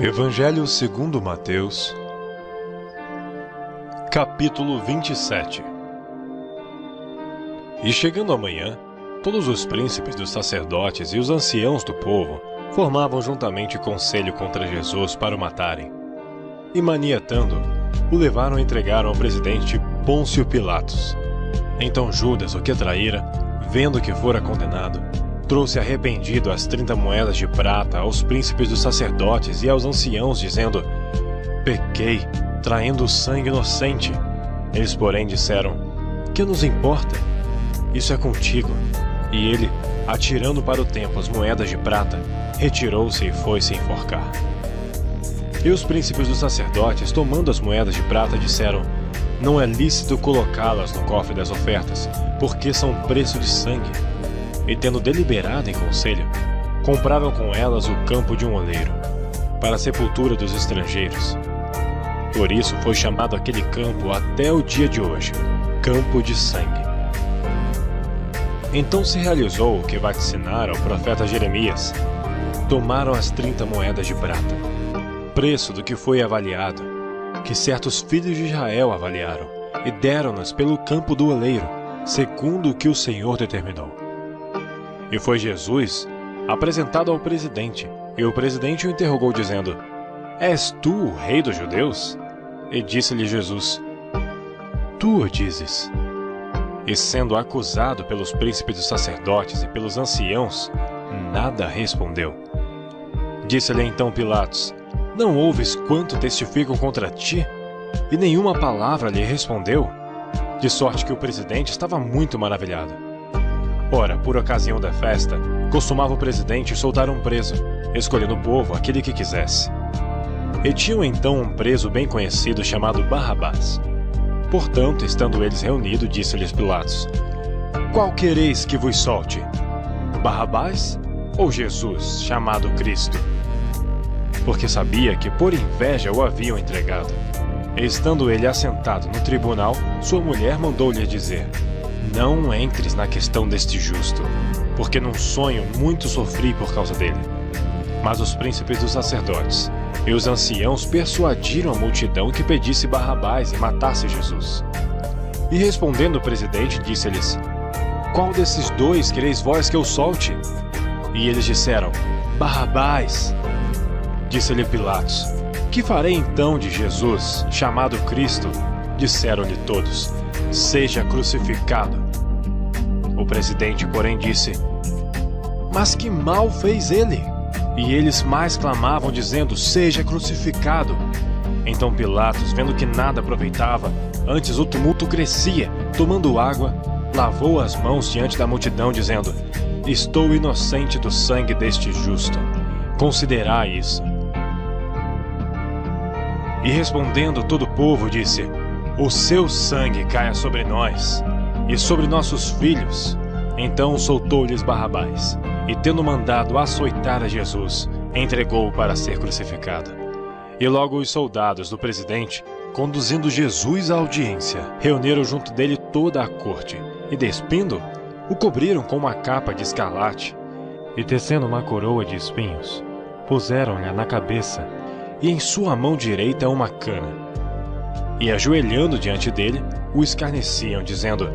Evangelho segundo Mateus, capítulo 27. E chegando a manhã, todos os príncipes dos sacerdotes e os anciãos do povo formavam juntamente conselho contra Jesus para o matarem. E manietando, o levaram e entregaram ao presidente Pôncio Pilatos. Então Judas, o que traíra, vendo que fora condenado, trouxe arrependido as 30 moedas de prata aos príncipes dos sacerdotes e aos anciãos, dizendo: pequei, traindo o sangue inocente. Eles, porém, disseram: que nos importa? Isso é contigo. E ele, atirando para o templo as moedas de prata, retirou-se e foi-se enforcar. E os príncipes dos sacerdotes, tomando as moedas de prata, disseram: não é lícito colocá-las no cofre das ofertas, porque são preço de sangue. E tendo deliberado em conselho, compraram com elas o campo de um oleiro, para a sepultura dos estrangeiros. Por isso foi chamado aquele campo até o dia de hoje, Campo de Sangue. Então se realizou o que vaticinara o profeta Jeremias. Tomaram as 30 moedas de prata, preço do que foi avaliado, que certos filhos de Israel avaliaram, e deram-nas pelo campo do oleiro, segundo o que o Senhor determinou. E foi Jesus apresentado ao presidente, e o presidente o interrogou, dizendo: és tu o rei dos judeus? E disse-lhe Jesus: tu o dizes. E sendo acusado pelos príncipes dos sacerdotes e pelos anciãos, nada respondeu. Disse-lhe então Pilatos: não ouves quanto testificam contra ti? E nenhuma palavra lhe respondeu, de sorte que o presidente estava muito maravilhado. Ora, por ocasião da festa, costumava o presidente soltar um preso, escolhendo o povo aquele que quisesse. E tinham então um preso bem conhecido chamado Barrabás. Portanto, estando eles reunidos, disse-lhes Pilatos: qual quereis que vos solte? Barrabás ou Jesus, chamado Cristo? Porque sabia que por inveja o haviam entregado. E estando ele assentado no tribunal, sua mulher mandou-lhe dizer: não entres na questão deste justo, porque num sonho muito sofri por causa dele. Mas os príncipes dos sacerdotes e os anciãos persuadiram a multidão que pedisse Barrabás e matasse Jesus. E respondendo o presidente, disse-lhes: qual desses dois quereis vós que eu solte? E eles disseram: Barrabás. Disse-lhe Pilatos: que farei então de Jesus, chamado Cristo? Disseram-lhe todos: seja crucificado. O presidente, porém, disse: mas que mal fez ele? E eles mais clamavam, dizendo: seja crucificado. Então Pilatos, vendo que nada aproveitava, antes o tumulto crescia, tomando água, lavou as mãos diante da multidão, dizendo: estou inocente do sangue deste justo. Considerai isso. E respondendo todo o povo, disse: o seu sangue caia sobre nós e sobre nossos filhos. Então soltou-lhes Barrabás, e tendo mandado açoitar a Jesus, entregou-o para ser crucificado. E logo os soldados do presidente, conduzindo Jesus à audiência, reuniram junto dele toda a corte, e despindo, o cobriram com uma capa de escarlate, e tecendo uma coroa de espinhos, puseram-lhe na cabeça, e em sua mão direita uma cana. E ajoelhando diante dele, o escarneciam, dizendo: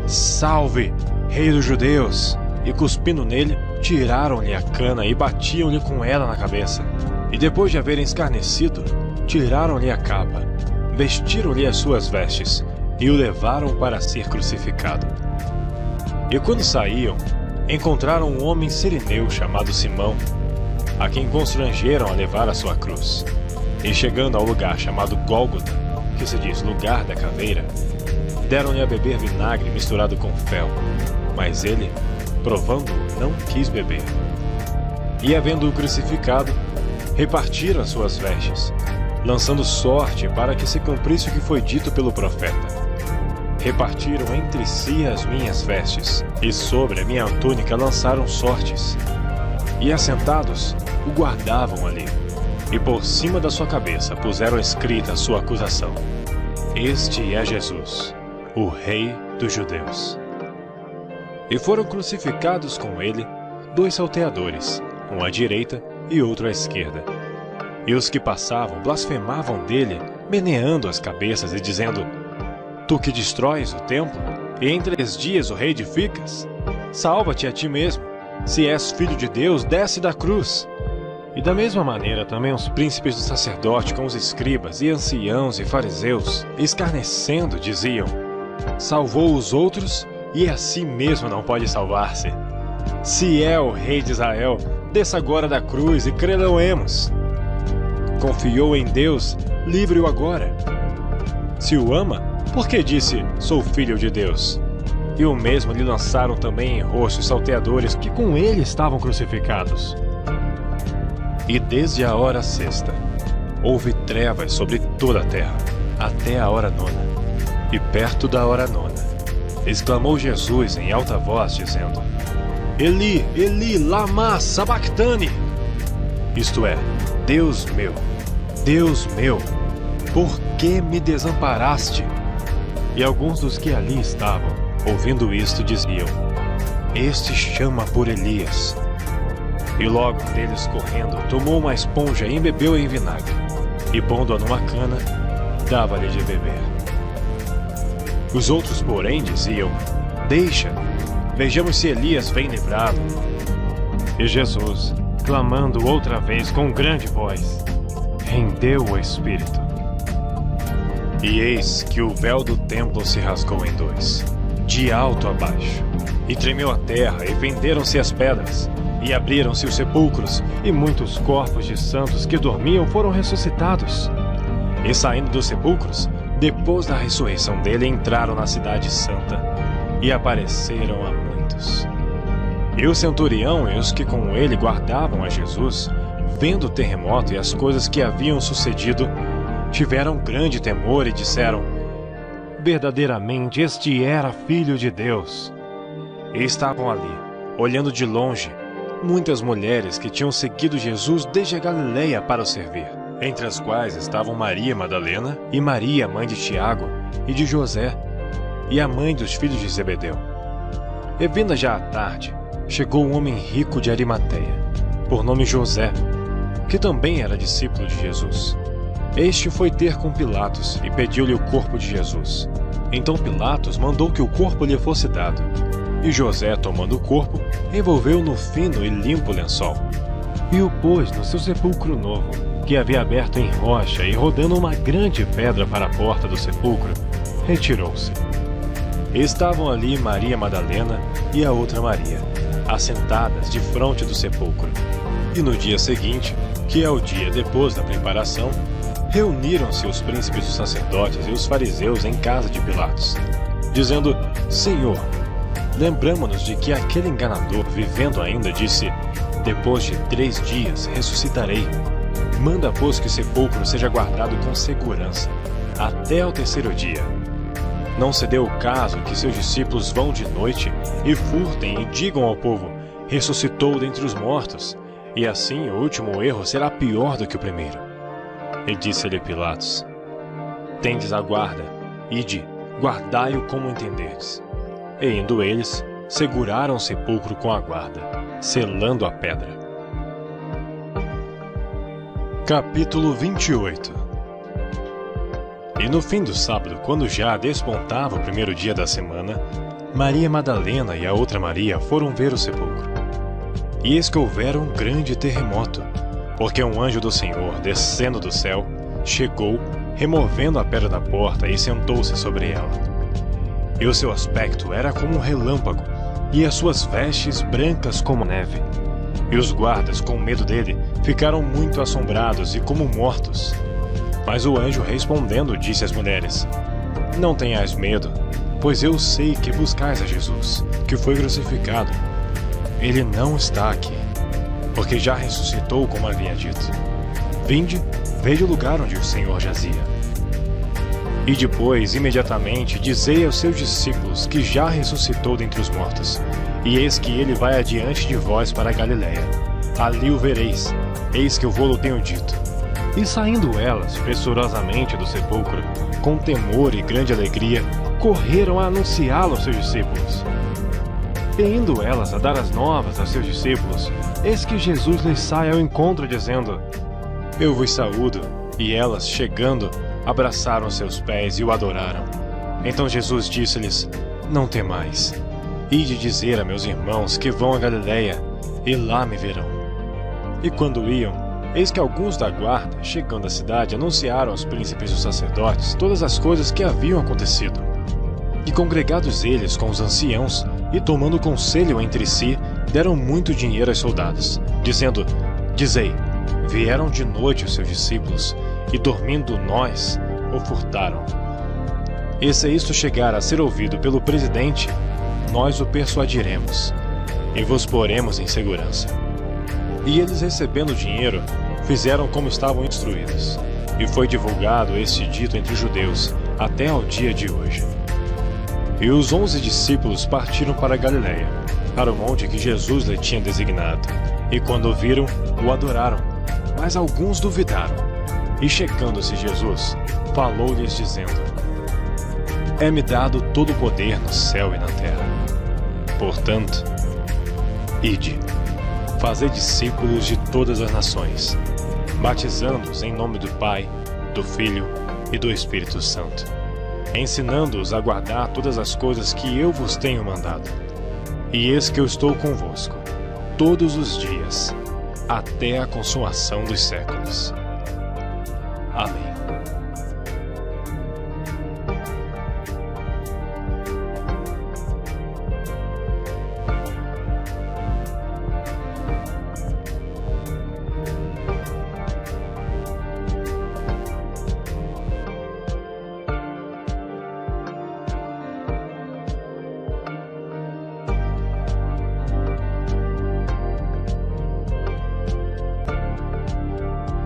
salve, rei dos judeus! E cuspindo nele, tiraram-lhe a cana e batiam-lhe com ela na cabeça. E depois de haverem escarnecido, tiraram-lhe a capa, vestiram-lhe as suas vestes, e o levaram para ser crucificado. E quando saíam, encontraram um homem sirineu chamado Simão, a quem constrangeram a levar a sua cruz. E chegando ao lugar chamado Gólgota, que se diz lugar da caveira, deram-lhe a beber vinagre misturado com fel, mas ele, provando-o, não quis beber. E havendo-o crucificado, repartiram as suas vestes, lançando sorte para que se cumprisse o que foi dito pelo profeta: repartiram entre si as minhas vestes, e sobre a minha túnica lançaram sortes. E assentados, o guardavam ali, e por cima da sua cabeça puseram escrita a sua acusação: este é Jesus, o Rei dos Judeus. E foram crucificados com ele 2 salteadores, um à direita e outro à esquerda. E os que passavam blasfemavam dele, meneando as cabeças e dizendo: Tu que destróis o templo, e em 3 dias o reedificas, salva-te a ti mesmo. Se és filho de Deus, desce da cruz. E da mesma maneira também os príncipes do sacerdote com os escribas e anciãos e fariseus, escarnecendo, diziam: Salvou os outros e a si mesmo não pode salvar-se. Se é o rei de Israel, desça agora da cruz e crê-lo-emos. Confiou em Deus, livre-o agora. Se o ama, por que disse, sou filho de Deus? E o mesmo lhe lançaram também em rosto os salteadores que com ele estavam crucificados. E desde a hora 6ª, houve trevas sobre toda a terra, até a hora 9ª. E perto da hora 9ª, exclamou Jesus em alta voz, dizendo: Eli, Eli, lama sabachthani. Isto é, Deus meu, por que me desamparaste? E alguns dos que ali estavam, ouvindo isto, diziam: Este chama por Elias. E logo um deles, correndo, tomou uma esponja e embebeu em vinagre, e pondo-a numa cana, dava-lhe de beber. Os outros, porém, diziam: Deixa, vejamos se Elias vem livrá-lo. E Jesus, clamando outra vez com grande voz, rendeu o espírito. E eis que o véu do templo se rasgou em 2, de alto a baixo, e tremeu a terra, e fenderam-se as pedras, e abriram-se os sepulcros, e muitos corpos de santos que dormiam foram ressuscitados. E saindo dos sepulcros, depois da ressurreição dele, entraram na cidade santa, e apareceram a muitos. E o centurião e os que com ele guardavam a Jesus, vendo o terremoto e as coisas que haviam sucedido, tiveram grande temor e disseram: Verdadeiramente este era filho de Deus. E estavam ali, olhando de longe, muitas mulheres que tinham seguido Jesus desde a Galileia para o servir, entre as quais estavam Maria Madalena e Maria, mãe de Tiago e de José, e a mãe dos filhos de Zebedeu. E vinda já a tarde, chegou um homem rico de Arimateia, por nome José, que também era discípulo de Jesus. Este foi ter com Pilatos e pediu-lhe o corpo de Jesus. Então Pilatos mandou que o corpo lhe fosse dado. E José, tomando o corpo, envolveu no fino e limpo lençol, e o pôs no seu sepulcro novo, que havia aberto em rocha, e rodando uma grande pedra para a porta do sepulcro, retirou-se. Estavam ali Maria Madalena e a outra Maria, assentadas defronte do sepulcro. E no dia seguinte, que é o dia depois da preparação, reuniram-se os príncipes dos sacerdotes e os fariseus em casa de Pilatos, dizendo: Senhor, lembramo-nos de que aquele enganador, vivendo ainda, disse: Depois de 3 dias ressuscitarei. Manda, pois, que o sepulcro seja guardado com segurança, até ao 3º dia. Não se deu o caso que seus discípulos vão de noite e furtem e digam ao povo: Ressuscitou dentre os mortos, e assim o último erro será pior do que o primeiro. E disse-lhe Pilatos: Tendes a guarda, ide, guardai-o como entenderdes. E indo eles, seguraram o sepulcro com a guarda, selando a pedra. Capítulo 28. E no fim do sábado, quando já despontava o 1º dia da semana, Maria Madalena e a outra Maria foram ver o sepulcro. E eis que houvera um grande terremoto, porque um anjo do Senhor, descendo do céu, chegou, removendo a pedra da porta, e sentou-se sobre ela. E o seu aspecto era como um relâmpago, e as suas vestes brancas como neve. E os guardas, com medo dele, ficaram muito assombrados e como mortos. Mas o anjo, respondendo, disse às mulheres: Não tenhais medo, pois eu sei que buscais a Jesus, que foi crucificado. Ele não está aqui, porque já ressuscitou, como havia dito. Vinde, veja o lugar onde o Senhor jazia. E depois, imediatamente, dizei aos seus discípulos que já ressuscitou dentre os mortos, e eis que ele vai adiante de vós para a Galileia. Ali o vereis, eis que eu vou-lo tenho dito. E saindo elas, pressurosamente do sepulcro, com temor e grande alegria, correram a anunciá-lo aos seus discípulos. E indo elas a dar as novas a seus discípulos, eis que Jesus lhes sai ao encontro, dizendo: Eu vos saúdo. E elas, chegando, abraçaram seus pés e o adoraram. Então Jesus disse-lhes: Não temais. Ide dizer a meus irmãos que vão a Galileia, e lá me verão. E quando iam, eis que alguns da guarda, chegando à cidade, anunciaram aos príncipes dos sacerdotes todas as coisas que haviam acontecido. E congregados eles com os anciãos, e tomando conselho entre si, deram muito dinheiro aos soldados, dizendo: Dizei, vieram de noite os seus discípulos, e dormindo nós, o furtaram. E se isto chegar a ser ouvido pelo presidente, nós o persuadiremos, e vos poremos em segurança. E eles, recebendo o dinheiro, fizeram como estavam instruídos. E foi divulgado este dito entre os judeus, até ao dia de hoje. E os 11 discípulos partiram para a Galileia, para o monte que Jesus lhe tinha designado. E quando o viram, o adoraram, mas alguns duvidaram. E chegando-se Jesus, falou-lhes dizendo: É-me dado todo o poder no céu e na terra. Portanto, ide, fazei discípulos de todas as nações, batizando-os em nome do Pai, do Filho e do Espírito Santo, ensinando-os a guardar todas as coisas que eu vos tenho mandado. E eis que eu estou convosco todos os dias, até a consumação dos séculos. Amém.